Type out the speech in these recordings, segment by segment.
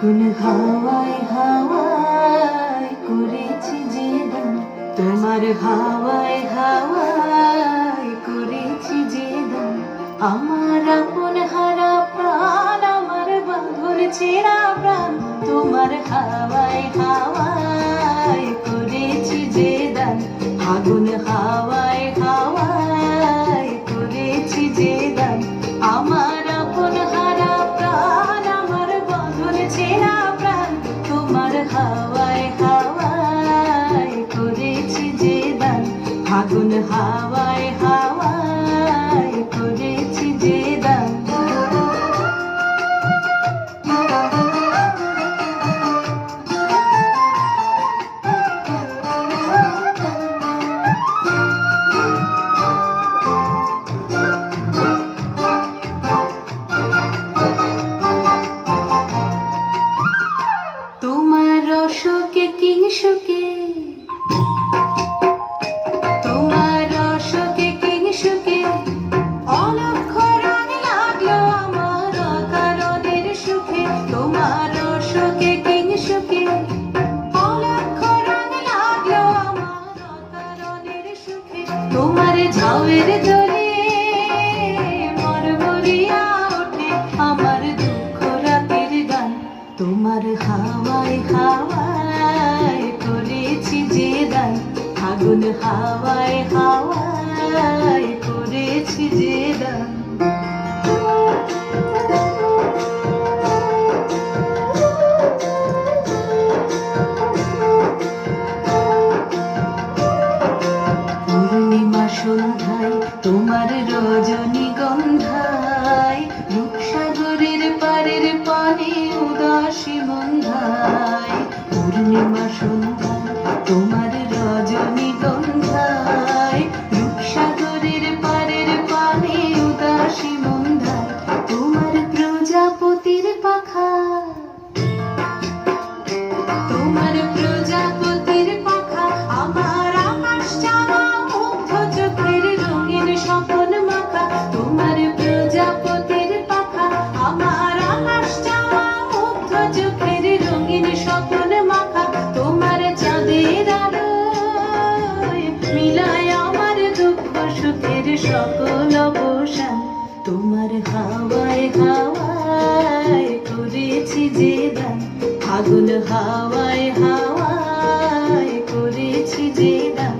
ফাগুন হাওয়ায় হাওয়ায় করেছি যে দান, তোমার হাওয়ায় হাওয়ায় করেছি যে দান। আমার আপন হারা প্রাণ, আমার বাঁধন ছেঁড়া প্রাণ, তোমার হাওয়ায় হাওয়ায় করেছি যে দান। ফাগুন হাওয়ায় হাওয়ায় করেছি যে দান। আমার আপন হারা প্রাণ, আমার বাঁধন ছেঁড়া প্রাণ, তোমার হাওয়ায় হাওয়ায় করেছি যে দান। ফাগুন হাওয়ায় হাওয়ায় করেছি যে দান। তোমার রসকে কিংসুকে, তোমার রসকে কিংসুকে অলক্ষ রং লাগলো আমার অকারণের সুখে। তোমার রসকে কিংসুকে অলক্ষ রং লাগলো আমার অকারণের সুখে। তোমার ঝাউয়ের দোলে মরমরিয়া ওঠে আমার দুঃখ রাতের গান। তোমার হাওয়ায় হাওয়ায় করেছি যে দান। ফাগুন হাওয়ায় হাওয়ায় করেছি যে দান। পূর্ণিমা সন্ধ্যায় তোমার রজনীগন্ধায়, রূপসাগরের পারের পানে উদাসী মন্ধায়। পূর্ণিমা সন্ধ্যায় তোমার রজনীগন্ধায়, রূপসাগরের পারের পানে উদাসী মন্ধায়। তোমার প্রজাপতির পাখা, তোমার প্রজাপতির পাখা আমার আকাশ চাওয়া মুগ্ধ চোখের রঙিন স্বপন মাখা। তোমার প্রজাপতির পাখা আমার আকাশ চাওয়া মুগ্ধ চোখের রঙিন স্বপন মাখা। তোমার চাঁদের আলোয় মিলায় আমার দুঃখ সুখের সকল অবসান। তোমার হাওয়ায় হাওয়ায় করেছি যে দান। ফাগুন হাওয়ায় হাওয়ায় করেছি যে দান।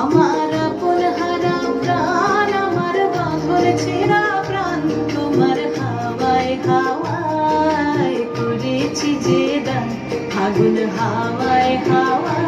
আমার আপন হারা প্রাণ, আমার বাঁধন ছেঁড়া প্রাণ, তোমার হাওয়ায় হাওয়ায় করেছি যে দান। ফাগুন হাওয়ায় হাওয়ায়